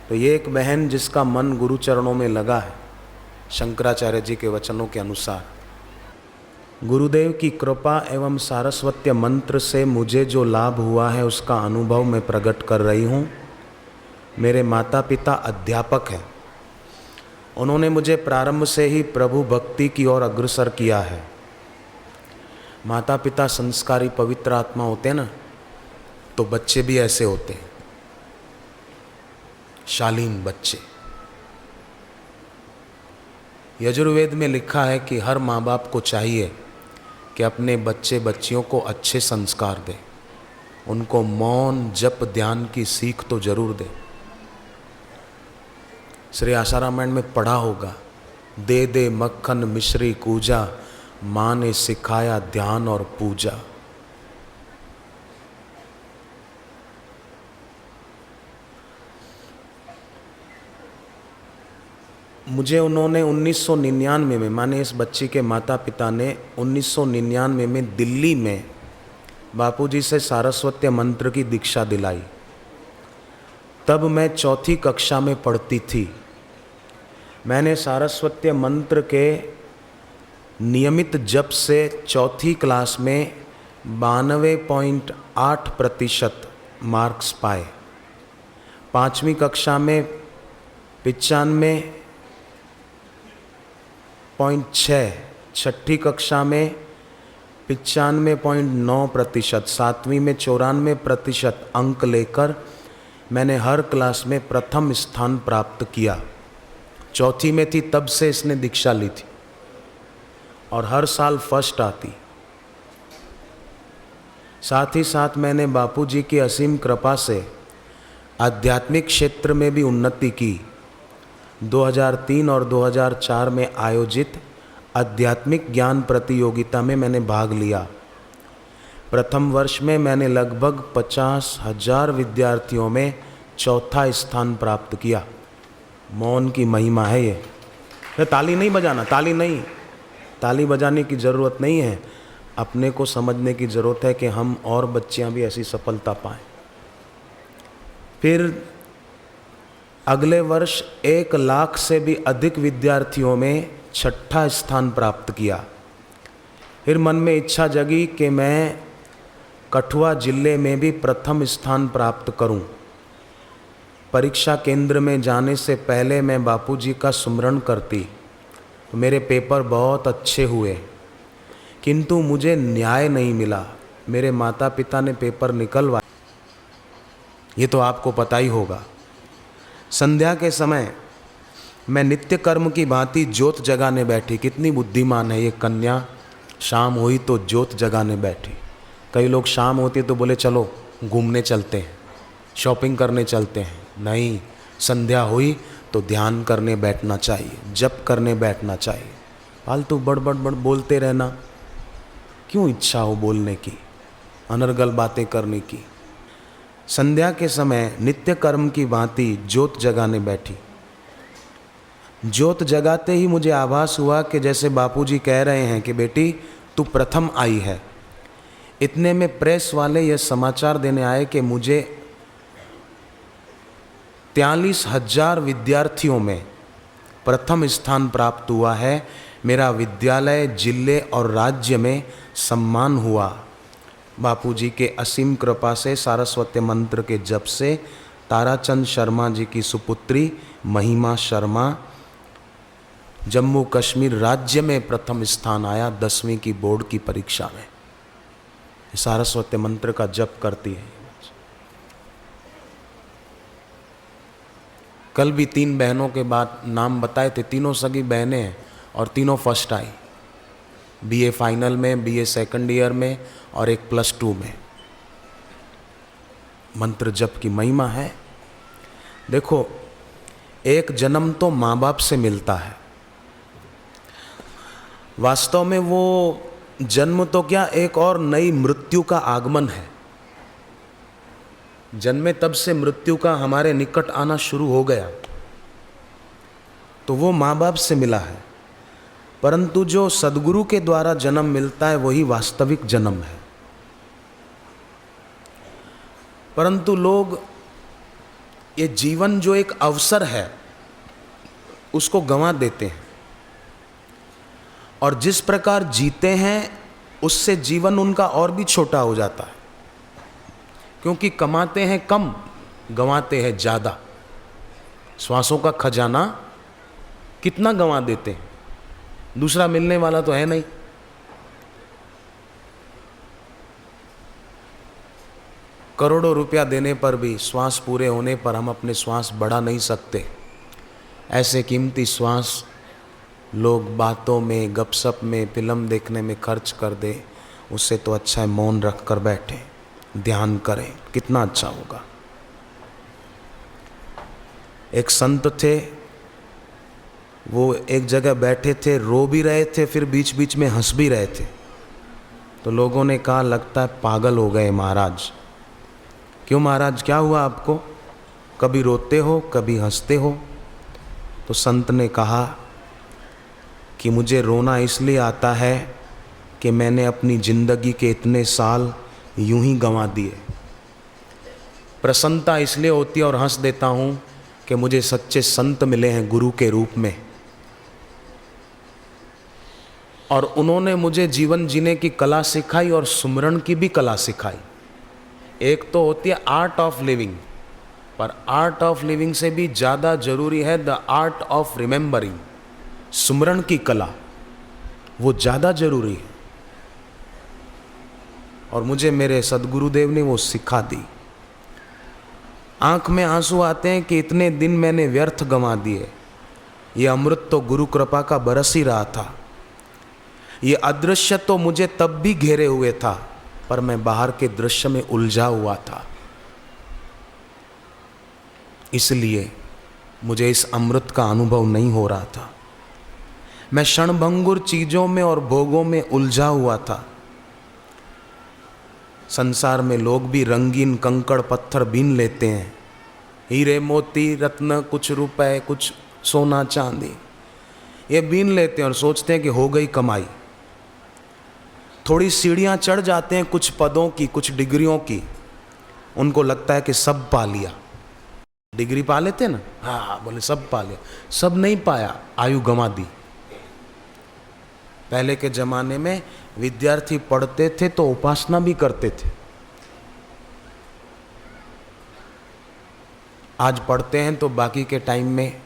तो ये एक बहन जिसका मन गुरु चरणों में लगा है, शंकराचार्य जी के वचनों के अनुसार, गुरुदेव की कृपा एवं सारस्वत्य मंत्र से मुझे जो लाभ हुआ है उसका अनुभव मैं प्रकट कर रही हूँ। मेरे माता पिता अध्यापक हैं। उन्होंने मुझे प्रारंभ से ही प्रभु भक्ति की ओर अग्रसर किया है। माता पिता संस्कारी पवित्र आत्मा होते हैं ना, तो बच्चे भी ऐसे होते हैं, शालीन बच्चे। यजुर्वेद में लिखा है कि हर माँ बाप को चाहिए कि अपने बच्चे बच्चियों को अच्छे संस्कार दे, उनको मौन जप ध्यान की सीख तो जरूर दे। श्री आसारामायण में पढ़ा होगा, दे दे मक्खन मिश्री कूजा, माँ ने सिखाया ध्यान और पूजा। मुझे उन्होंने 1999 में, माने इस बच्ची के माता पिता ने 1999 में दिल्ली में बापूजी से सारस्वत्य मंत्र की दीक्षा दिलाई। तब मैं चौथी कक्षा में पढ़ती थी। मैंने सारस्वत्य मंत्र के नियमित जप से चौथी क्लास में 92.8% मार्क्स पाए। पाँचवीं कक्षा में 95.6, छठी कक्षा में 95.9%, सातवीं में 94% अंक लेकर मैंने हर क्लास में प्रथम स्थान प्राप्त किया। चौथी में थी तब से इसने दीक्षा ली थी और हर साल फर्स्ट आती। साथ ही साथ मैंने बापूजी की असीम कृपा से आध्यात्मिक क्षेत्र में भी उन्नति की। 2003 और 2004 में आयोजित आध्यात्मिक ज्ञान प्रतियोगिता में मैंने भाग लिया। प्रथम वर्ष में मैंने लगभग 50,000 विद्यार्थियों में चौथा स्थान प्राप्त किया। मौन की महिमा है ये। ताली नहीं बजाना, ताली बजाने की ज़रूरत नहीं है। अपने को समझने की ज़रूरत है कि हम और बच्चियां भी ऐसी सफलता पाएं। फिर अगले वर्ष 1 लाख से भी अधिक विद्यार्थियों में छठा स्थान प्राप्त किया। फिर मन में इच्छा जगी कि मैं कठुआ जिले में भी प्रथम स्थान प्राप्त करूं। परीक्षा केंद्र में जाने से पहले मैं बापूजी का सुमरण करती तो मेरे पेपर बहुत अच्छे हुए, किंतु मुझे न्याय नहीं मिला। मेरे माता पिता ने पेपर निकलवाए, ये तो आपको पता ही होगा। संध्या के समय मैं नित्य कर्म की भांति ज्योत जगाने बैठी। कितनी बुद्धिमान है ये कन्या, शाम हुई तो ज्योत जगाने बैठी। कई लोग शाम होती तो बोले चलो घूमने चलते हैं, शॉपिंग करने चलते हैं। नहीं, संध्या हुई तो ध्यान करने बैठना चाहिए, जप करने बैठना चाहिए। फालतू बड़ बोलते रहना, क्यों इच्छा हो बोलने की, अनर्गल बातें करने की। संध्या के समय नित्य कर्म की भांति ज्योत जगाने बैठी। ज्योत जगाते ही मुझे आभास हुआ कि जैसे बापूजी कह रहे हैं कि बेटी तू प्रथम आई है। इतने में प्रेस वाले यह समाचार देने आए कि मुझे 43,000 विद्यार्थियों में प्रथम स्थान प्राप्त हुआ है। मेरा विद्यालय, जिले और राज्य में सम्मान हुआ। बापूजी के असीम कृपा से, सारस्वत्य मंत्र के जप से ताराचंद शर्मा जी की सुपुत्री महिमा शर्मा जम्मू कश्मीर राज्य में प्रथम स्थान आया 10वीं की बोर्ड की परीक्षा में। सारस्वत्य मंत्र का जप करती है। कल भी 3 बहनों के बाद नाम बताए थे, तीनों सगी बहनें हैं और तीनों फर्स्ट आई। बीए फाइनल में, बीए सेकंड ईयर में और एक +2 में। मंत्र जप की महिमा है। देखो, एक जन्म तो माँ बाप से मिलता है। वास्तव में वो जन्म तो क्या, एक और नई मृत्यु का आगमन है। जन्मे तब से मृत्यु का हमारे निकट आना शुरू हो गया, तो वो माँ बाप से मिला है। परंतु जो सद्गुरु के द्वारा जन्म मिलता है वही वास्तविक जन्म है। परंतु लोग ये जीवन जो एक अवसर है उसको गंवा देते हैं, और जिस प्रकार जीते हैं उससे जीवन उनका और भी छोटा हो जाता है, क्योंकि कमाते हैं कम, गंवाते हैं ज़्यादा। श्वासों का खजाना कितना गंवा देते हैं, दूसरा मिलने वाला तो है नहीं। करोड़ों रुपया देने पर भी श्वास पूरे होने पर हम अपने श्वास बढ़ा नहीं सकते। ऐसे कीमती श्वास लोग बातों में, गपशप में, फिल्म देखने में खर्च कर दे, उससे तो अच्छा है मौन रख कर बैठे, ध्यान करें, कितना अच्छा होगा। एक संत थे, वो एक जगह बैठे थे, रो भी रहे थे, फिर बीच बीच में हंस भी रहे थे। तो लोगों ने कहा लगता है पागल हो गए महाराज। क्यों महाराज, क्या हुआ आपको? कभी रोते हो, कभी हंसते हो? तो संत ने कहा कि मुझे रोना इसलिए आता है कि मैंने अपनी जिंदगी के इतने साल यूं ही गंवा दिए। प्रसन्नता इसलिए होती है और हंस देता हूँ कि मुझे सच्चे संत मिले हैं गुरु के रूप में, और उन्होंने मुझे जीवन जीने की कला सिखाई और सुमरण की भी कला सिखाई। एक तो होती है आर्ट ऑफ लिविंग, पर आर्ट ऑफ लिविंग से भी ज़्यादा जरूरी है द आर्ट ऑफ रिमेंबरिंग। सुमरण की कला वो ज़्यादा जरूरी है, और मुझे मेरे सदगुरुदेव ने वो सिखा दी। आंख में आंसू आते हैं कि इतने दिन मैंने व्यर्थ गंवा दिए। ये अमृत तो गुरु कृपा का बरस ही रहा था। ये अदृश्य तो मुझे तब भी घेरे हुए था, पर मैं बाहर के दृश्य में उलझा हुआ था। इसलिए मुझे इस अमृत का अनुभव नहीं हो रहा था। मैं क्षणभंगुर चीजों में और भोगों में उलझा हुआ था। संसार में लोग भी रंगीन कंकड़ पत्थर बीन लेते हैं, हीरे मोती रत्न, कुछ रुपए, कुछ सोना चांदी, ये बीन लेते हैं और सोचते हैं कि हो गई कमाई। थोड़ी सीढ़ियां चढ़ जाते हैं कुछ पदों की, कुछ डिग्रियों की, उनको लगता है कि सब पा लिया। डिग्री पा लेते ना, हाँ बोले सब पा लिया। सब नहीं पाया, आयु गंवा दी। पहले के जमाने में विद्यार्थी पढ़ते थे तो उपासना भी करते थे। आज पढ़ते हैं तो बाकी के टाइम में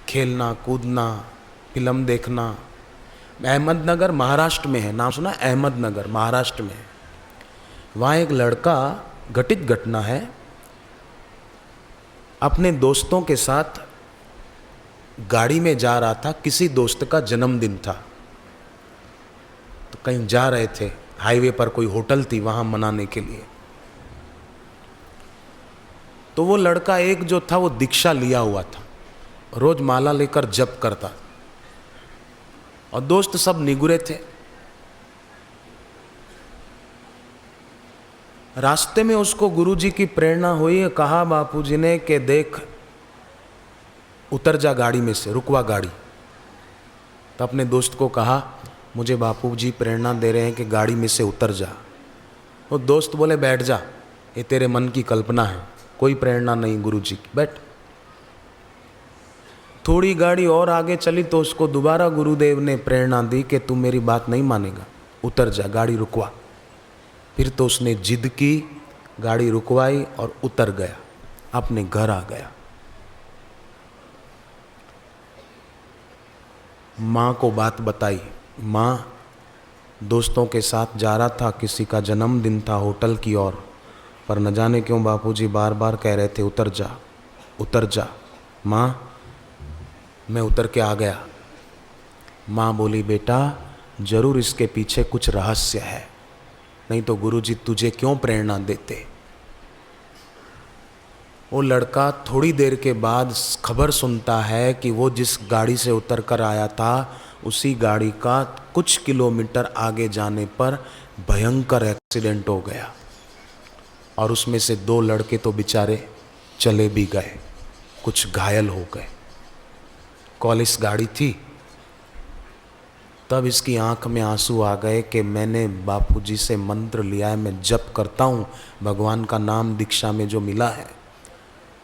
खेलना, कूदना, फिल्म देखना। अहमदनगर महाराष्ट्र में है, नाम सुना? अहमदनगर महाराष्ट्र में है। वहाँ एक लड़का, घटित घटना है, अपने दोस्तों के साथ गाड़ी में जा रहा था। किसी दोस्त का जन्मदिन था, तो कहीं जा रहे थे, हाईवे पर कोई होटल थी वहाँ मनाने के लिए। तो वो लड़का एक जो था वो दीक्षा लिया हुआ था, रोज माला लेकर जप करता, और दोस्त सब निगुरे थे। रास्ते में उसको गुरुजी की प्रेरणा हुई, कहा बापूजी ने कि देख उतर जा गाड़ी में से, रुकवा गाड़ी। तो अपने दोस्त को कहा मुझे बापूजी प्रेरणा दे रहे हैं कि गाड़ी में से उतर जा। वो दोस्त बोले बैठ जा, ये तेरे मन की कल्पना है, कोई प्रेरणा नहीं गुरुजी की, बैठ। थोड़ी गाड़ी और आगे चली तो उसको दोबारा गुरुदेव ने प्रेरणा दी कि तू मेरी बात नहीं मानेगा, उतर जा, गाड़ी रुकवा। फिर तो उसने जिद की, गाड़ी रुकवाई और उतर गया, अपने घर आ गया। माँ को बात बताई। माँ, दोस्तों के साथ जा रहा था, किसी का जन्मदिन था होटल की ओर, पर न जाने क्यों बापूजी बार बार कह रहे थे उतर जा, उतर जा। माँ, मैं उतर के आ गया। माँ बोली बेटा जरूर इसके पीछे कुछ रहस्य है, नहीं तो गुरुजी तुझे क्यों प्रेरणा देते। वो लड़का थोड़ी देर के बाद खबर सुनता है कि वो जिस गाड़ी से उतर कर आया था उसी गाड़ी का कुछ किलोमीटर आगे जाने पर भयंकर एक्सीडेंट हो गया, और उसमें से 2 लड़के तो बेचारे चले भी गए, कुछ घायल हो गए। कॉलेज गाड़ी थी। तब इसकी आंख में आंसू आ गए कि मैंने बापूजी से मंत्र लिया है, मैं जप करता हूँ, भगवान का नाम दीक्षा में जो मिला है,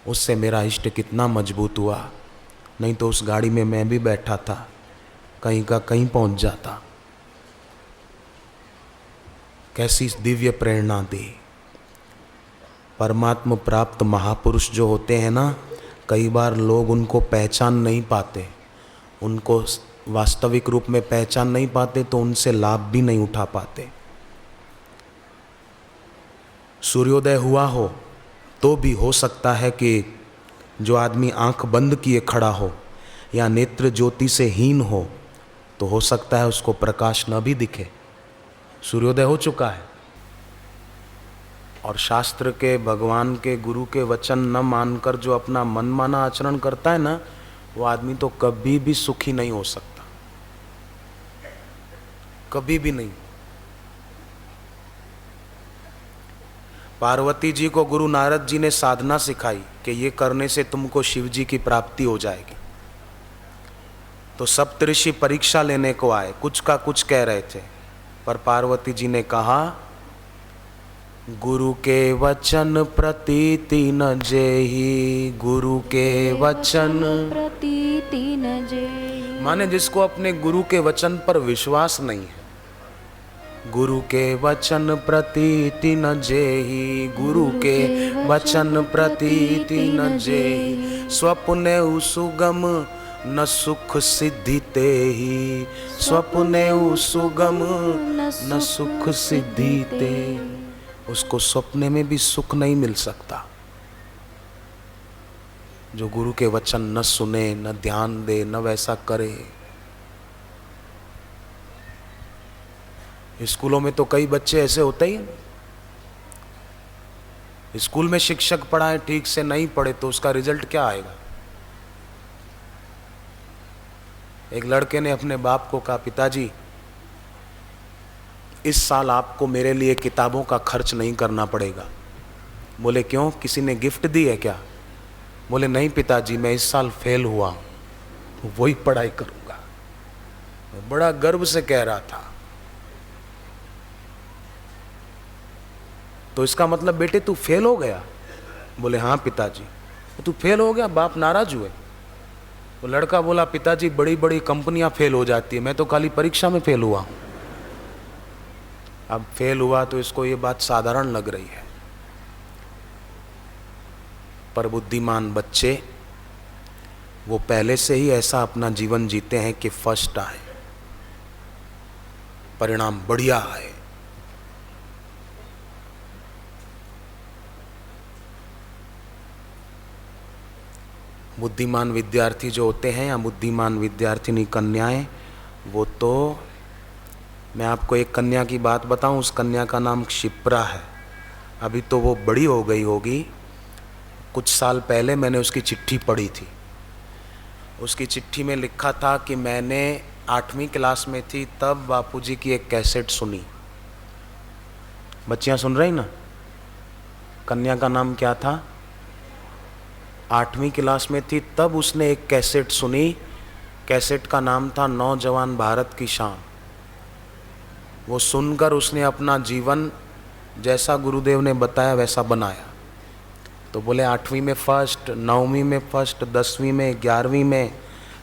उससे मेरा इष्ट कितना मजबूत हुआ, नहीं तो उस गाड़ी में मैं भी बैठा था, कहीं का कहीं पहुंच जाता। कैसी दिव्य प्रेरणा दी। परमात्मा प्राप्त महापुरुष जो होते हैं ना, कई बार लोग उनको पहचान नहीं पाते, उनको वास्तविक रूप में पहचान नहीं पाते, तो उनसे लाभ भी नहीं उठा पाते। सूर्योदय हुआ हो तो भी हो सकता है कि जो आदमी आंख बंद किए खड़ा हो या नेत्र ज्योति से हीन हो, तो हो सकता है उसको प्रकाश न भी दिखे। सूर्योदय हो चुका है। और शास्त्र के, भगवान के, गुरु के वचन न मानकर जो अपना मनमाना आचरण करता है ना, वो आदमी तो कभी भी सुखी नहीं हो सकता, कभी भी नहीं। पार्वती जी को गुरु नारद जी ने साधना सिखाई कि ये करने से तुमको शिव जी की प्राप्ति हो जाएगी। तो सप्तऋषि परीक्षा लेने को आए, कुछ का कुछ कह रहे थे, पर पार्वती जी ने कहा, गुरु के वचन प्रतीति न जेहि, गुरु के वचन प्रतीति न जेहि। माने जिसको अपने गुरु के वचन पर विश्वास नहीं है, गुरु के वचन प्रतीति न जेहि, गुरु के वचन प्रतीति न जेहि, स्वप्ने सुगम न सुख सिद्धि तेहि, स्वप्ने सुगम न सुख सिद्धि तेहि। उसको सपने में भी सुख नहीं मिल सकता जो गुरु के वचन न सुने, न ध्यान दे, न वैसा करे। स्कूलों में तो कई बच्चे ऐसे होते ही, स्कूल में शिक्षक पढ़ाए ठीक से, नहीं पढ़े तो उसका रिजल्ट क्या आएगा। एक लड़के ने अपने बाप को कहा, पिताजी इस साल आपको मेरे लिए किताबों का खर्च नहीं करना पड़ेगा। बोले क्यों, किसी ने गिफ्ट दी है क्या? बोले नहीं पिताजी, मैं इस साल फेल हुआ, वही पढ़ाई करूंगा। बड़ा गर्व से कह रहा था। तो इसका मतलब बेटे तू फेल हो गया? बोले हाँ पिताजी। तू फेल हो गया, बाप नाराज हुए। तो लड़का बोला, पिताजी बड़ी बड़ी कंपनियां फेल हो जाती है, मैं तो खाली परीक्षा में फेल हुआ हूं। अब फेल हुआ तो इसको ये बात साधारण लग रही है, पर बुद्धिमान बच्चे वो पहले से ही ऐसा अपना जीवन जीते हैं कि फर्स्ट आए, परिणाम बढ़िया आए। बुद्धिमान विद्यार्थी जो होते हैं या बुद्धिमान विद्यार्थिनी कन्याएं, वो तो, मैं आपको एक कन्या की बात बताऊं, उस कन्या का नाम क्षिप्रा है। अभी तो वो बड़ी हो गई होगी, कुछ साल पहले मैंने उसकी चिट्ठी पढ़ी थी। उसकी चिट्ठी में लिखा था कि मैंने 8वीं क्लास में थी तब बापूजी की एक कैसेट सुनी। बच्चियां सुन रही ना? कन्या का नाम क्या था? 8वीं क्लास में थी तब उसने एक कैसेट सुनी। कैसेट का नाम था नौजवान भारत की शान। वो सुनकर उसने अपना जीवन जैसा गुरुदेव ने बताया वैसा बनाया। तो बोले 8वीं में फर्स्ट, 9वीं में फर्स्ट, 10वीं में, 11वीं में,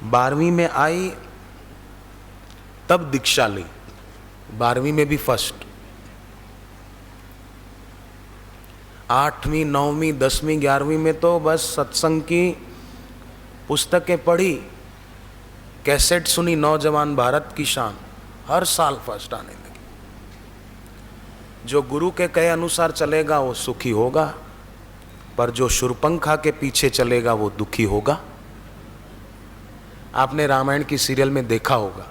12वीं में आई तब दीक्षा ली, 12वीं में भी फर्स्ट। 8वीं, 9वीं, 10वीं, 11वीं में तो बस सत्संग की पुस्तकें पढ़ी, कैसेट सुनी नौजवान भारत की शान, हर साल फर्स्ट आने लगी। जो गुरु के कहे अनुसार चलेगा वो सुखी होगा, पर जो शूरपंखा के पीछे चलेगा वो दुखी होगा। आपने रामायण की सीरियल में देखा होगा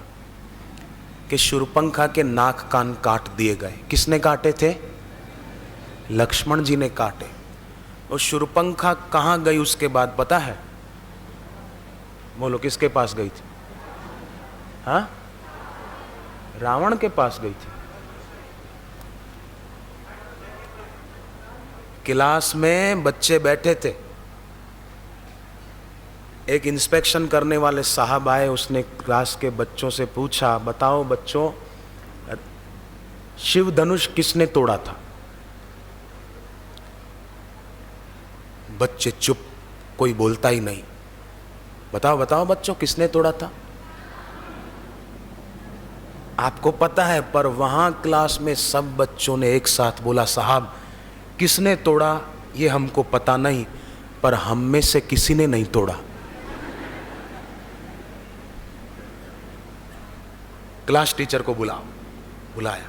कि शूरपंखा के नाक कान काट दिए गए। किसने काटे थे? लक्ष्मण जी ने काटे। और शूरपंखा कहाँ गई उसके बाद पता है? बोलो किसके पास गई थी? हाँ, रावण के पास गई थी। क्लास में बच्चे बैठे थे, एक इंस्पेक्शन करने वाले साहब आए। उसने क्लास के बच्चों से पूछा, बताओ बच्चों, शिव धनुष किसने तोड़ा था? बच्चे चुप, कोई बोलता ही नहीं। बताओ बताओ बच्चों, किसने तोड़ा था? आपको पता है, पर वहां क्लास में सब बच्चों ने एक साथ बोला, साहब किसने तोड़ा ये हमको पता नहीं, पर हम में से किसी ने नहीं तोड़ा। क्लास टीचर को बुलाया।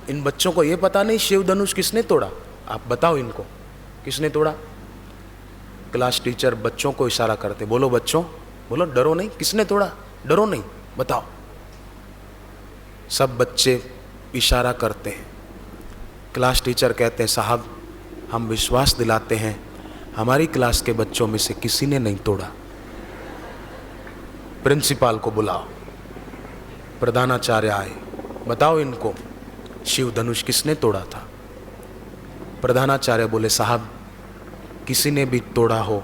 इन बच्चों को ये पता नहीं शिव धनुष किसने तोड़ा, आप बताओ इनको किसने तोड़ा। क्लास टीचर बच्चों को इशारा करते, बोलो बच्चों, बोलो, डरो नहीं, किसने तोड़ा, डरो नहीं, बताओ। सब बच्चे इशारा करते हैं। क्लास टीचर कहते हैं, साहब हम विश्वास दिलाते हैं हमारी क्लास के बच्चों में से किसी ने नहीं तोड़ा। प्रिंसिपल को बुलाओ। प्रधानाचार्य आए, बताओ इनको शिव धनुष किसने तोड़ा था। प्रधानाचार्य बोले, साहब किसी ने भी तोड़ा हो,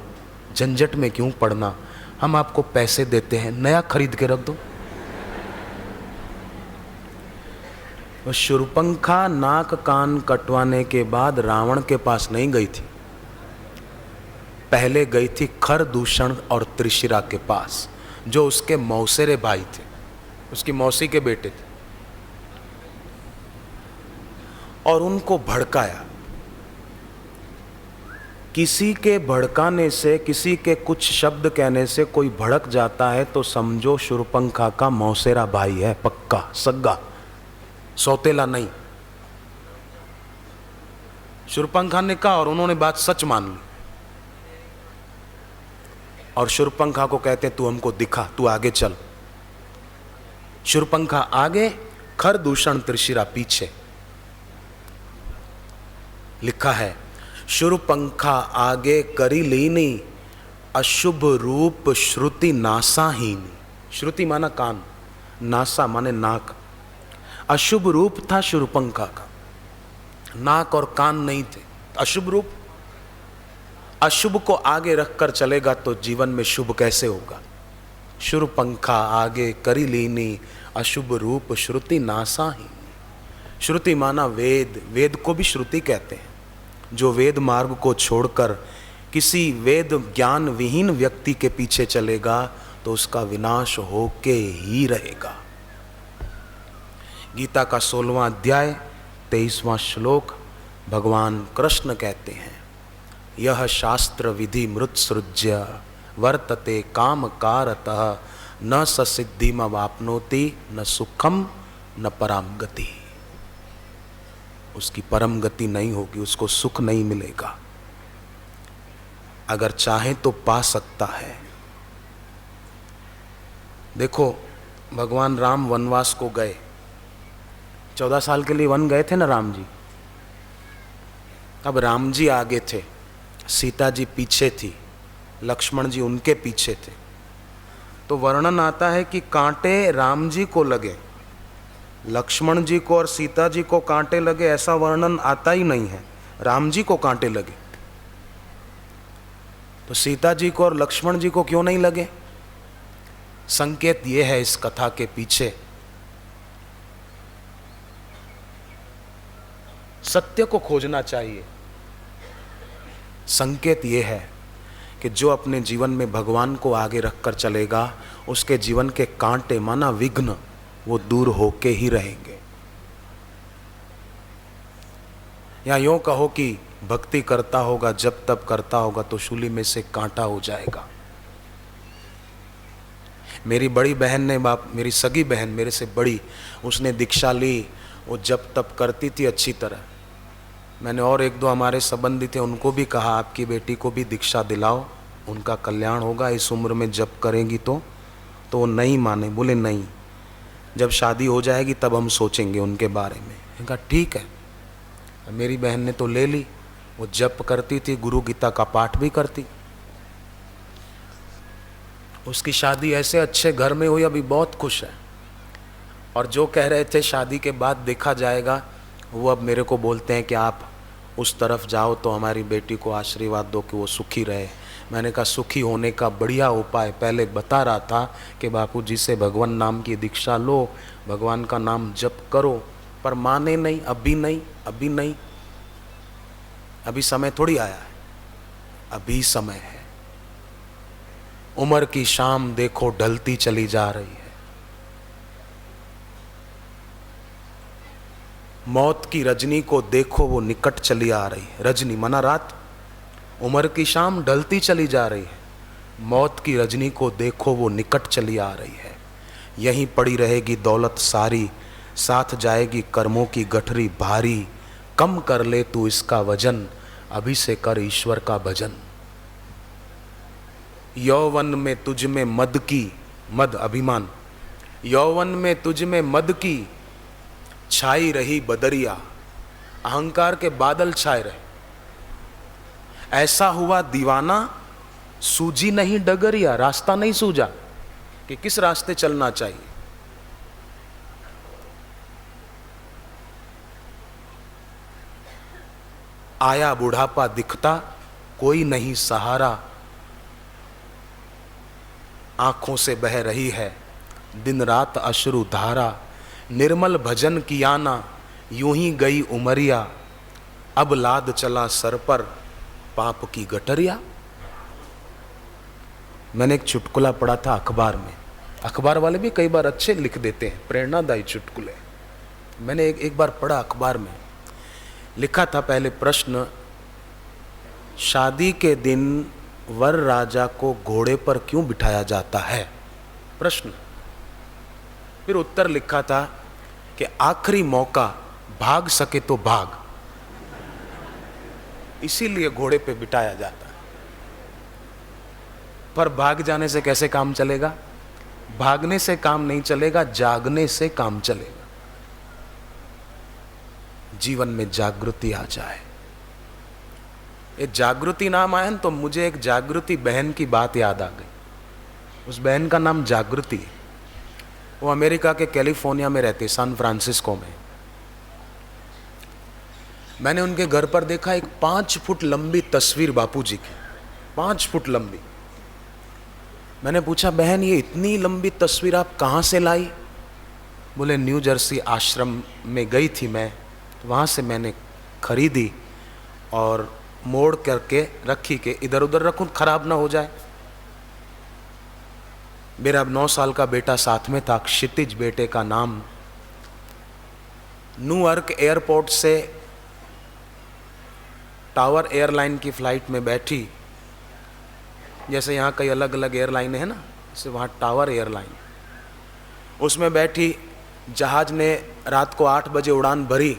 झंझट में क्यों पड़ना, हम आपको पैसे देते हैं, नया खरीद के रख दो। वो शूर्पणखा नाक कान कटवाने के बाद रावण के पास नहीं गई थी, पहले गई थी खरदूषण और त्रिशिरा के पास, जो उसके मौसेरे भाई थे, उसकी मौसी के बेटे थे, और उनको भड़काया। किसी के भड़काने से, किसी के कुछ शब्द कहने से कोई भड़क जाता है तो समझो शूर्पणखा का मौसेरा भाई है, पक्का सग्गा, सौतेला नहीं। शूर्पणखा ने कहा और उन्होंने बात सच मान ली। और शूर्पणखा को कहते तू हमको दिखा, तू आगे चल। शूर्पणखा आगे, खरदूषण त्रिशिरा पीछे। लिखा है, शूर्पणखा आगे करी लीनी, अशुभ रूप श्रुति नासाहीनी। श्रुति माना कान, नासा माने नाक। अशुभ रूप था शूर्पणखा का, नाक और कान नहीं थे, अशुभ रूप। अशुभ को आगे रखकर चलेगा तो जीवन में शुभ कैसे होगा। शूर्पणखा आगे करी लीनी, अशुभ रूप श्रुति नासाहीनी। श्रुति माना वेद, वेद को भी श्रुति कहते हैं। जो वेद मार्ग को छोड़कर किसी वेद ज्ञान विहीन व्यक्ति के पीछे चलेगा तो उसका विनाश होके ही रहेगा। गीता का 16वां अध्याय 23वां श्लोक, भगवान कृष्ण कहते हैं, यह शास्त्र विधि मृत्सृज्य वर्तते काम कारतः, न स सिद्धिम वाप्नोति न सुखम न पराम गति। उसकी परम गति नहीं होगी, उसको सुख नहीं मिलेगा। अगर चाहे तो पा सकता है। देखो, भगवान राम वनवास को गए, 14 साल के लिए वन गए थे ना राम जी। अब राम जी आगे थे, सीता जी पीछे थी, लक्ष्मण जी उनके पीछे थे। तो वर्णन आता है कि कांटे राम जी को लगे, लक्ष्मण जी को और सीता जी को कांटे लगे, ऐसा वर्णन आता ही नहीं है। राम जी को कांटे लगे, तो सीता जी को और लक्ष्मण जी को क्यों नहीं लगे? संकेत यह है इस कथा के पीछे, सत्य को खोजना चाहिए। संकेत यह है कि जो अपने जीवन में भगवान को आगे रखकर चलेगा, उसके जीवन के कांटे माना विघ्न वो दूर होके ही रहेंगे। या यूं कहो कि भक्ति करता होगा, जब तब करता होगा तो शूली में से कांटा हो जाएगा। मेरी बड़ी बहन ने, मेरी सगी बहन मेरे से बड़ी, उसने दीक्षा ली, वो जब तब करती थी अच्छी तरह। मैंने और एक दो हमारे संबंधी थे, उनको भी कहा आपकी बेटी को भी दीक्षा दिलाओ, उनका कल्याण होगा, इस उम्र में जब करेंगी तो वो नहीं माने, बोले नहीं, जब शादी हो जाएगी तब हम सोचेंगे उनके बारे में। मैंने कहा ठीक है। मेरी बहन ने तो ले ली, वो जप करती थी, गुरु गीता का पाठ भी करती। उसकी शादी ऐसे अच्छे घर में हुई, अभी बहुत खुश है। और जो कह रहे थे शादी के बाद देखा जाएगा, वो अब मेरे को बोलते हैं कि आप उस तरफ जाओ तो हमारी बेटी को आशीर्वाद दो कि वो सुखी रहे। मैंने कहा सुखी होने का बढ़िया उपाय पहले बता रहा था कि बापू जी से भगवान नाम की दीक्षा लो, भगवान का नाम जप करो, पर माने नहीं, अभी नहीं, अभी नहीं, अभी समय थोड़ी आया है, अभी समय है। उम्र की शाम देखो ढलती चली जा रही है। मौत की रजनी को देखो वो निकट चली आ रही है। रजनी मना रात, उम्र की शाम ढलती चली जा रही है। मौत की रजनी को देखो वो निकट चली आ रही है। यहीं पड़ी रहेगी दौलत सारी, साथ जाएगी कर्मों की गठरी भारी। कम कर ले तू इसका वजन, अभी से कर ईश्वर का भजन। यौवन में तुझ में मद की, मद अभिमान, यौवन में तुझ में मद की छाई रही बदरिया। अहंकार के बादल छाए रहे। ऐसा हुआ दीवाना, सूझी नहीं डगरिया, रास्ता नहीं सूझा कि किस रास्ते चलना चाहिए। आया बुढ़ापा दिखता, कोई नहीं सहारा। आंखों से बह रही है दिन रात अश्रु धारा। निर्मल भजन किया ना, यूं ही गई उमरिया। अब लाद चला सर पर पाप की गटरिया। मैंने एक चुटकुला पढ़ा था अखबार में। अखबार वाले भी कई बार अच्छे लिख देते हैं, प्रेरणादायी चुटकुले। मैंने एक बार पढ़ा अखबार में, लिखा था पहले प्रश्न, शादी के दिन वर राजा को घोड़े पर क्यों बिठाया जाता है, प्रश्न। फिर उत्तर लिखा था कि आखिरी मौका, भाग सके तो भाग, इसीलिए घोड़े पे बिठाया जाता है। पर भाग जाने से कैसे काम चलेगा? भागने से काम नहीं चलेगा, जागने से काम चलेगा। जीवन में जागृति आ जाए। ये जागृति नाम आया तो मुझे एक जागृति बहन की बात याद आ गई। उस बहन का नाम जागृति है। वो अमेरिका के कैलिफोर्निया में रहते, सैन फ्रांसिस्को में। मैंने उनके घर पर देखा एक 5 फुट लंबी तस्वीर बापूजी की, 5 फुट लंबी। मैंने पूछा, बहन ये इतनी लंबी तस्वीर आप कहाँ से लाई? बोले न्यू जर्सी आश्रम में गई थी मैं, तो वहाँ से मैंने खरीदी और मोड़ करके रखी के इधर उधर रखूँ, खराब ना हो जाए। मेरा अब 9 साल का बेटा साथ में था, क्षितिज बेटे का नाम। न्यूयॉर्क एयरपोर्ट से टावर एयरलाइन की फ्लाइट में बैठी, जैसे यहाँ कई अलग अलग एयरलाइन है ना, जैसे वहाँ टावर एयरलाइन, उसमें बैठी। जहाज ने रात को 8 बजे उड़ान भरी।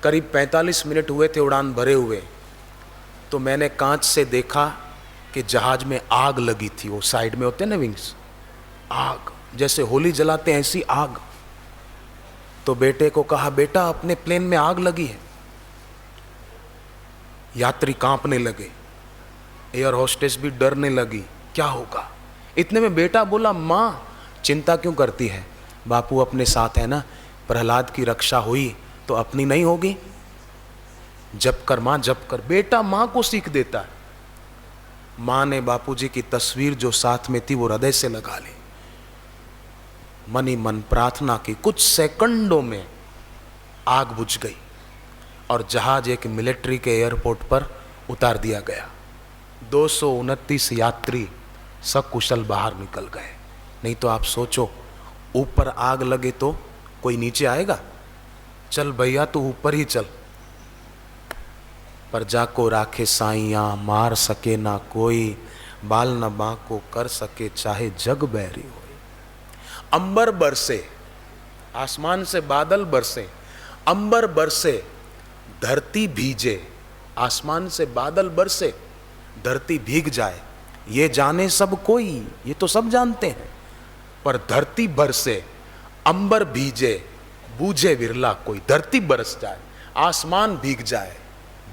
करीब 45 मिनट हुए थे उड़ान भरे हुए, तो मैंने कांच से देखा कि जहाज में आग लगी थी। वो साइड में होते हैं ना विंग्स, आग, जैसे होली जलाते हैं ऐसी आग। तो बेटे को कहा, बेटा अपने प्लेन में आग लगी है। यात्री कांपने लगे, एयर होस्टेस भी डरने लगी, क्या होगा? इतने में बेटा बोला, माँ चिंता क्यों करती है, बापू अपने साथ है ना, प्रहलाद की रक्षा हुई तो अपनी नहीं होगी। जप कर माँ, जप कर। बेटा माँ को सीख देता है। माँ ने बापूजी की तस्वीर जो साथ में थी वो हृदय से लगा ली, मनी मन प्रार्थना की। कुछ सेकंडों में आग बुझ गई और जहाज एक मिलिट्री के एयरपोर्ट पर उतार दिया गया। 229 यात्री सकुशल बाहर निकल गए। नहीं तो आप सोचो, ऊपर आग लगे तो कोई नीचे आएगा? चल भैया तू ऊपर ही चल। पर जाको राखे साइयां, मार सके ना कोई, बाल न बांको कर सके चाहे जग बैरी हो। अंबर बरसे, आसमान से बादल बरसे, अंबर बरसे धरती भीजे। आसमान से बादल बरसे, धरती भीग जाए, ये जाने सब कोई, ये तो सब जानते हैं। पर धरती बरसे, अंबर भीजे, बूझे विरला कोई। धरती बरस जाए, आसमान भीग जाए,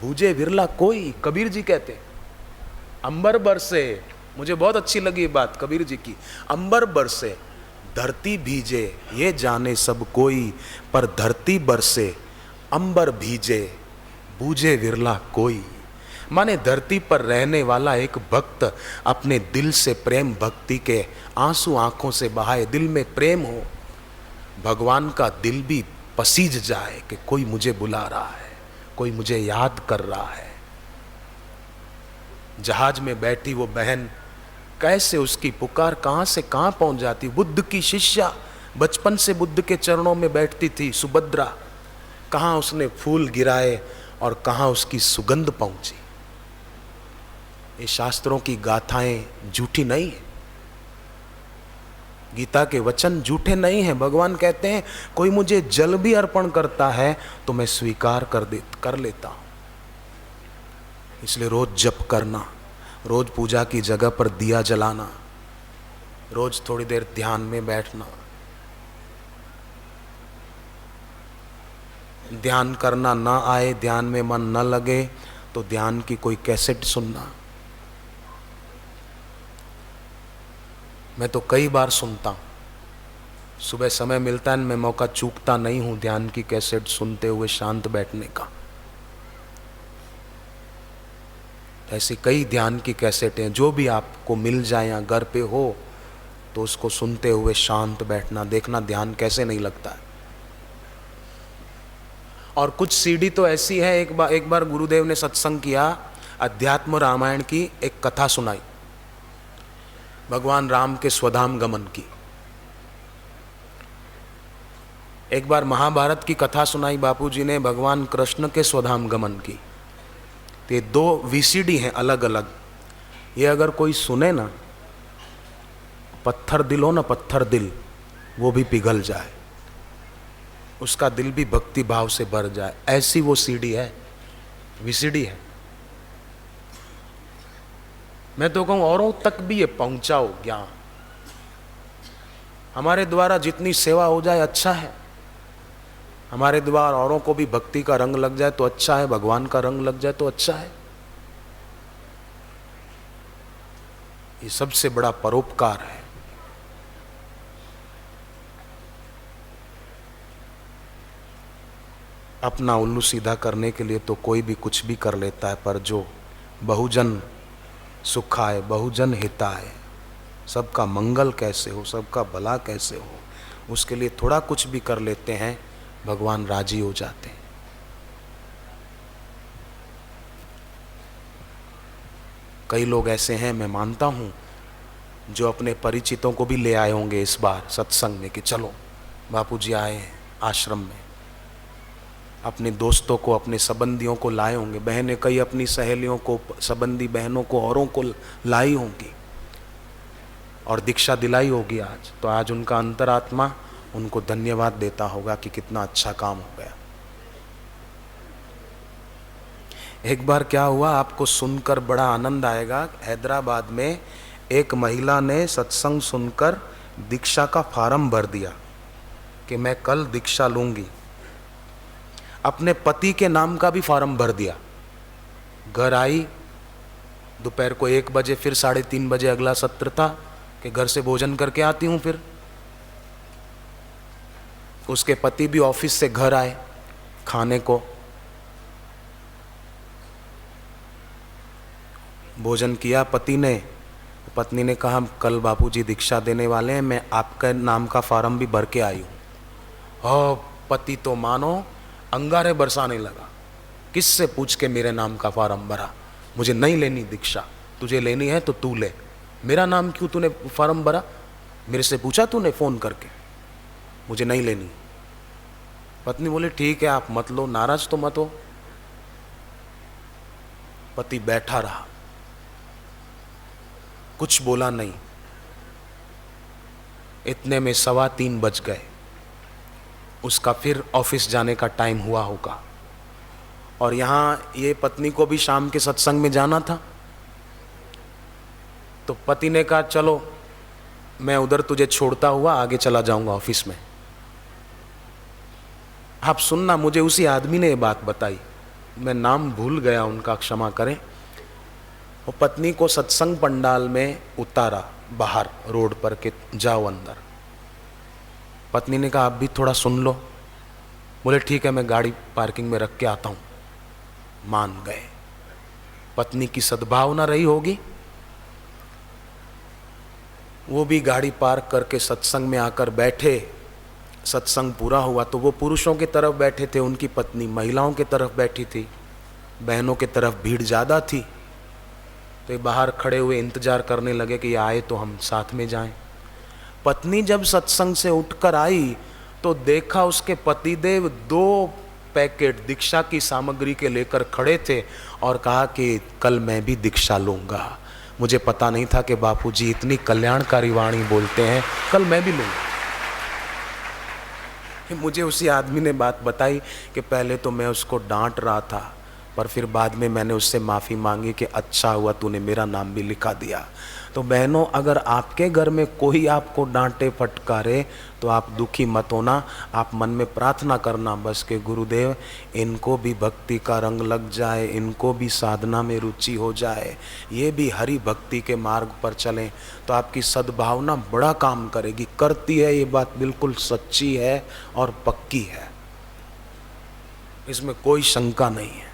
बूझे विरला कोई। कबीर जी कहते, अंबर बरसे। मुझे बहुत अच्छी लगी ये बात कबीर जी की। अंबर बरसे, धरती भीजे, ये जाने सब कोई। पर धरती बरसे, अंबर भीजे, बूझे विरला कोई। माने धरती पर रहने वाला एक भक्त अपने दिल से प्रेम भक्ति के आंसू आंखों से बहाए, दिल में प्रेम हो, भगवान का दिल भी पसीज जाए कि कोई मुझे बुला रहा है, कोई मुझे याद कर रहा है। जहाज में बैठी वो बहन कैसे उसकी पुकार कहाँ से कहाँ पहुँच जाती। बुद्ध की शिष्या बचपन से बुद्ध के चरणों में बैठती थी सुभद्रा, कहाँ उसने फूल गिराए और कहाँ उसकी सुगंध पहुँची। ये शास्त्रों की गाथाएं झूठी नहीं है, गीता के वचन झूठे नहीं हैं। भगवान कहते हैं कोई मुझे जल भी अर्पण करता है तो मैं स्वीकार कर लेता हूं। इसलिए रोज जप करना, रोज पूजा की जगह पर दिया जलाना, रोज थोड़ी देर ध्यान में बैठना, ध्यान करना ना आए, ध्यान में मन न लगे तो ध्यान की कोई कैसेट सुनना। मैं तो कई बार सुनता हूँ, सुबह समय मिलता है, मैं मौका चूकता नहीं हूँ ध्यान की कैसेट सुनते हुए शांत बैठने का। ऐसी कई ध्यान की कैसेटें जो भी आपको मिल जाए या घर पे हो तो उसको सुनते हुए शांत बैठना, देखना ध्यान कैसे नहीं लगता है। और कुछ सीडी तो ऐसी है, एक बार गुरुदेव ने सत्संग किया, अध्यात्म रामायण की एक कथा सुनाई, भगवान राम के स्वधाम गमन की। एक बार महाभारत की कथा सुनाई बापूजी ने भगवान कृष्ण के स्वधाम गमन की। तो ये 2 VCD हैं अलग अलग। ये अगर कोई सुने ना, पत्थर दिल हो ना, पत्थर दिल, वो भी पिघल जाए, उसका दिल भी भक्ति भाव से भर जाए, ऐसी वो CD है, VCD है। मैं तो कहूँ औरों तक भी ये पहुंचाओ ज्ञान। हमारे द्वारा जितनी सेवा हो जाए अच्छा है, हमारे द्वारा औरों को भी भक्ति का रंग लग जाए तो अच्छा है, भगवान का रंग लग जाए तो अच्छा है। ये सबसे बड़ा परोपकार है। अपना उल्लू सीधा करने के लिए तो कोई भी कुछ भी कर लेता है, पर जो बहुजन सुखाय बहुजन हिताय, सबका मंगल कैसे हो, सबका भला कैसे हो, उसके लिए थोड़ा कुछ भी कर लेते हैं, भगवान राजी हो जाते हैं। कई लोग ऐसे हैं, मैं मानता हूँ, जो अपने परिचितों को भी ले आए होंगे इस बार सत्संग में कि चलो बापूजी आए हैं आश्रम में, अपने दोस्तों को, अपने संबंधियों को लाए होंगे, बहनें कई अपनी सहेलियों को, संबंधी बहनों को, औरों को लाई होंगी और दीक्षा दिलाई होगी आज। तो आज उनका अंतरात्मा उनको धन्यवाद देता होगा कि कितना अच्छा काम हो गया। एक बार क्या हुआ, आपको सुनकर बड़ा आनंद आएगा। हैदराबाद में एक महिला ने सत्संग सुनकर दीक्षा का फार्म भर दिया कि मैं कल दीक्षा लूंगी। अपने पति के नाम का भी फार्म भर दिया। घर आई, दोपहर को 1 बजे, फिर 3:30 बजे अगला सत्र था कि घर से भोजन करके आती हूँ। फिर उसके पति भी ऑफिस से घर आए खाने को, भोजन किया पति ने। पत्नी ने कहा कल बापूजी दीक्षा देने वाले हैं, मैं आपका नाम का फार्म भी भर के आई हूँ। और पति तो मानो अंगारे बरसाने लगा, किससे पूछ के मेरे नाम का फार्म भरा, मुझे नहीं लेनी दीक्षा, तुझे लेनी है तो तू ले, मेरा नाम क्यों तूने फार्म भरा, मेरे से पूछा तूने फ़ोन करके, मुझे नहीं लेनी। पत्नी बोले ठीक है आप मत लो, नाराज तो मत हो। पति बैठा रहा, कुछ बोला नहीं। इतने में 2:15 बज गए। उसका फिर ऑफिस जाने का टाइम हुआ होगा और यहाँ ये पत्नी को भी शाम के सत्संग में जाना था। तो पति ने कहा चलो मैं उधर तुझे छोड़ता हुआ आगे चला जाऊंगा ऑफिस में। आप सुनना, मुझे उसी आदमी ने ये बात बताई, मैं नाम भूल गया उनका, क्षमा करें। वो पत्नी को सत्संग पंडाल में उतारा बाहर रोड पर के जाओ अंदर। पत्नी ने कहा आप भी थोड़ा सुन लो। बोले ठीक है मैं गाड़ी पार्किंग में रख के आता हूँ। मान गए। पत्नी की सद्भावना रही होगी, वो भी गाड़ी पार्क करके सत्संग में आकर बैठे। सत्संग पूरा हुआ तो वो पुरुषों की तरफ बैठे थे, उनकी पत्नी महिलाओं की तरफ बैठी थी, बहनों की तरफ भीड़ ज़्यादा थी। तो ये बाहर खड़े हुए इंतजार करने लगे कि ये आए तो हम साथ में जाएं। पत्नी जब सत्संग से उठकर आई तो देखा उसके पतिदेव 2 पैकेट दीक्षा की सामग्री के लेकर खड़े थे और कहा कि कल मैं भी दीक्षा लूंगा। मुझे पता नहीं था कि बापूजी इतनी कल्याणकारी वाणी बोलते हैं, कल मैं भी लूंगा। मुझे उसी आदमी ने बात बताई कि पहले तो मैं उसको डांट रहा था, पर फिर बाद में मैंने उससे माफ़ी मांगी कि अच्छा हुआ तूने मेरा नाम भी लिखा दिया। तो बहनों, अगर आपके घर में कोई आपको डांटे फटकारे तो आप दुखी मत होना, आप मन में प्रार्थना करना बस कि गुरुदेव इनको भी भक्ति का रंग लग जाए, इनको भी साधना में रुचि हो जाए, ये भी हरि भक्ति के मार्ग पर चलें, तो आपकी सद्भावना बड़ा काम करेगी। करती है, ये बात बिल्कुल सच्ची है और पक्की है, इसमें कोई शंका नहीं है।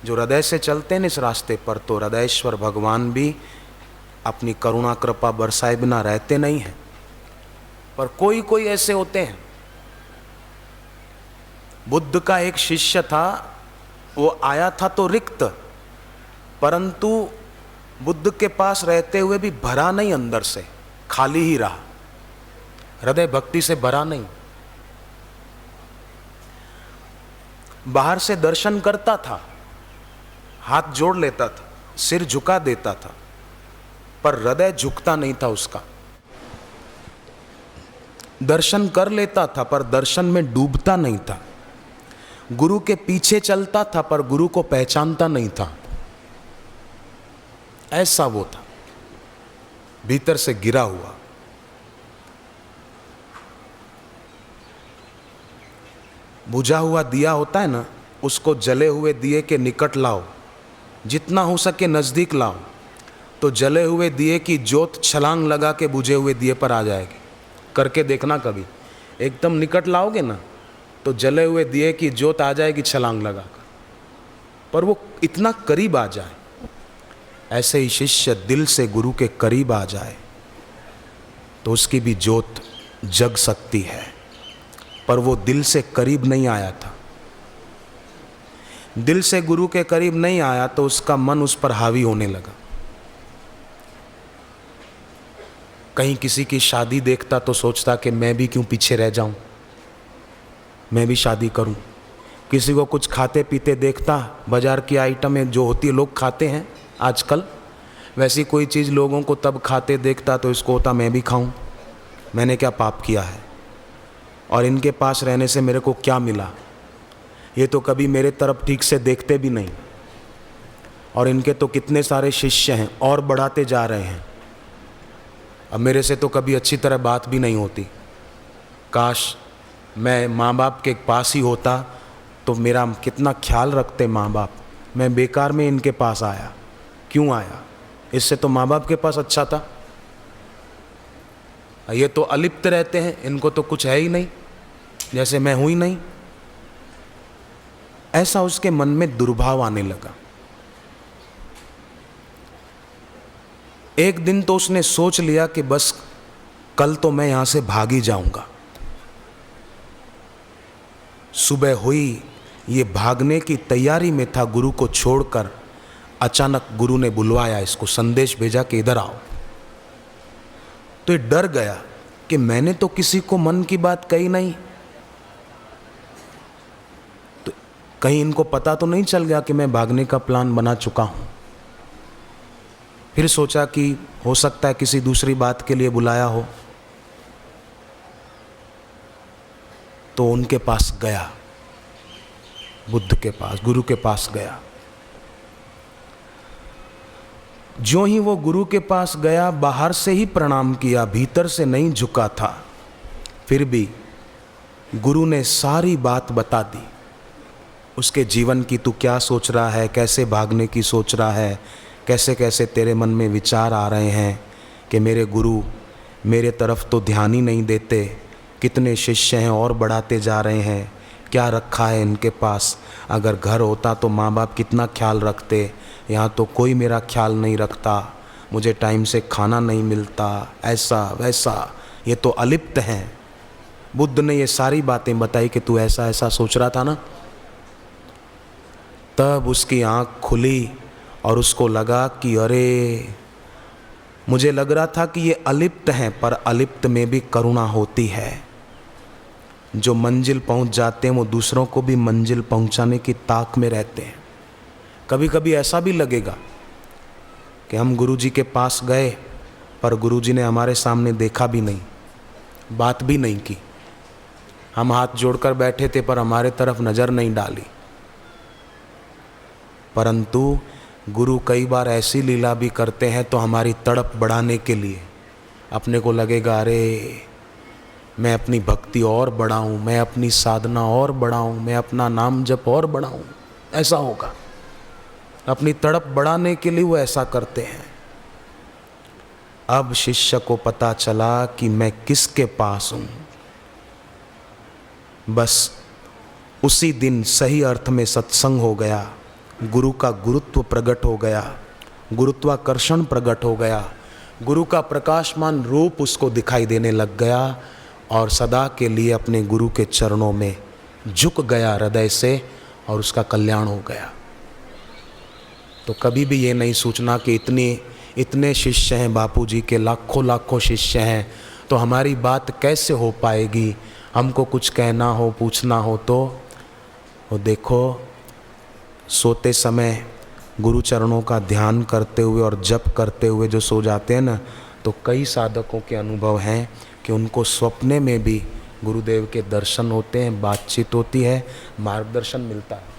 जो हृदय से चलते हैं इस रास्ते पर, तो हृदयेश्वर भगवान भी अपनी करुणा कृपा बरसाए बिना रहते नहीं हैं। पर कोई कोई ऐसे होते हैं। बुद्ध का एक शिष्य था, वो आया था तो रिक्त, परंतु बुद्ध के पास रहते हुए भी भरा नहीं, अंदर से खाली ही रहा, हृदय भक्ति से भरा नहीं। बाहर से दर्शन करता था, हाथ जोड़ लेता था, सिर झुका देता था, पर हृदय झुकता नहीं था उसका। दर्शन कर लेता था पर दर्शन में डूबता नहीं था। गुरु के पीछे चलता था पर गुरु को पहचानता नहीं था। ऐसा वो था, भीतर से गिरा हुआ। बुझा हुआ दिया होता है ना, उसको जले हुए दिए के निकट लाओ, जितना हो सके नज़दीक लाओ, तो जले हुए दिए की जोत छलांग लगा के बुझे हुए दिए पर आ जाएगी। करके देखना कभी, एकदम निकट लाओगे ना तो जले हुए दिए की जोत आ जाएगी छलांग लगा कर, पर वो इतना करीब आ जाए। ऐसे ही शिष्य दिल से गुरु के करीब आ जाए तो उसकी भी जोत जग सकती है, पर वो दिल से करीब नहीं आया था। दिल से गुरु के करीब नहीं आया तो उसका मन उस पर हावी होने लगा। कहीं किसी की शादी देखता तो सोचता कि मैं भी क्यों पीछे रह जाऊं, मैं भी शादी करूं। किसी को कुछ खाते पीते देखता, बाजार की आइटमें जो होती है लोग खाते हैं आजकल, वैसी कोई चीज़ लोगों को तब खाते देखता तो इसको होता मैं भी खाऊं, मैंने क्या पाप किया है और इनके पास रहने से मेरे को क्या मिला, ये तो कभी मेरे तरफ ठीक से देखते भी नहीं, और इनके तो कितने सारे शिष्य हैं और बढ़ाते जा रहे हैं, अब मेरे से तो कभी अच्छी तरह बात भी नहीं होती। काश मैं माँ बाप के पास ही होता तो मेरा कितना ख्याल रखते माँ बाप। मैं बेकार में इनके पास आया, क्यों आया, इससे तो माँ बाप के पास अच्छा था। ये तो अलिप्त रहते हैं, इनको तो कुछ है ही नहीं, जैसे मैं हूँ ही नहीं। ऐसा उसके मन में दुर्भाव आने लगा। एक दिन तो उसने सोच लिया कि बस कल तो मैं यहां से भाग ही जाऊंगा। सुबह हुई, ये भागने की तैयारी में था, गुरु को छोड़कर अचानक गुरु ने बुलवाया, इसको संदेश भेजा कि इधर आओ। तो ये डर गया कि मैंने तो किसी को मन की बात कही नहीं, तो कहीं इनको पता तो नहीं चल गया कि मैं भागने का प्लान बना चुका हूं। फिर सोचा कि हो सकता है किसी दूसरी बात के लिए बुलाया हो, तो उनके पास गया, बुद्ध के पास, गुरु के पास गया। जो ही वो गुरु के पास गया, बाहर से ही प्रणाम किया, भीतर से नहीं झुका था। फिर भी गुरु ने सारी बात बता दी, उसके जीवन की, तू क्या सोच रहा है, कैसे भागने की सोच रहा है, कैसे कैसे तेरे मन में विचार आ रहे हैं कि मेरे गुरु मेरे तरफ तो ध्यान ही नहीं देते, कितने शिष्य हैं और बढ़ाते जा रहे हैं, क्या रखा है इनके पास, अगर घर होता तो माँ बाप कितना ख्याल रखते, यहाँ तो कोई मेरा ख्याल नहीं रखता, मुझे टाइम से खाना नहीं मिलता, ऐसा वैसा, ये तो अलिप्त हैं। बुद्ध ने ये सारी बातें बताई कि तू ऐसा ऐसा सोच रहा था ना, तब उसकी आँख खुली और उसको लगा कि अरे, मुझे लग रहा था कि ये अलिप्त हैं, पर अलिप्त में भी करुणा होती है। जो मंजिल पहुंच जाते हैं वो दूसरों को भी मंजिल पहुंचाने की ताक में रहते हैं। कभी कभी ऐसा भी लगेगा कि हम गुरुजी के पास गए पर गुरुजी ने हमारे सामने देखा भी नहीं, बात भी नहीं की। हम हाथ जोड़कर बैठे थे पर हमारे तरफ नज़र नहीं डाली। परंतु गुरु कई बार ऐसी लीला भी करते हैं तो हमारी तड़प बढ़ाने के लिए। अपने को लगेगा अरे, मैं अपनी भक्ति और बढ़ाऊं, मैं अपनी साधना और बढ़ाऊं, मैं अपना नाम जप और बढ़ाऊं, ऐसा होगा। अपनी तड़प बढ़ाने के लिए वो ऐसा करते हैं। अब शिष्य को पता चला कि मैं किसके पास हूं। बस उसी दिन सही अर्थ में सत्संग हो गया, गुरु का गुरुत्व प्रकट हो गया, गुरुत्वाकर्षण प्रकट हो गया, गुरु का प्रकाशमान रूप उसको दिखाई देने लग गया और सदा के लिए अपने गुरु के चरणों में झुक गया हृदय से और उसका कल्याण हो गया। तो कभी भी ये नहीं सोचना कि इतने शिष्य हैं बापू जी के, लाखों लाखों शिष्य हैं, तो हमारी बात कैसे हो पाएगी। हमको कुछ कहना हो, पूछना हो तो वो देखो, सोते समय गुरु चरणों का ध्यान करते हुए और जप करते हुए जो सो जाते हैं ना, तो कई साधकों के अनुभव हैं कि उनको स्वप्ने में भी गुरुदेव के दर्शन होते हैं, बातचीत होती है, मार्गदर्शन मिलता है।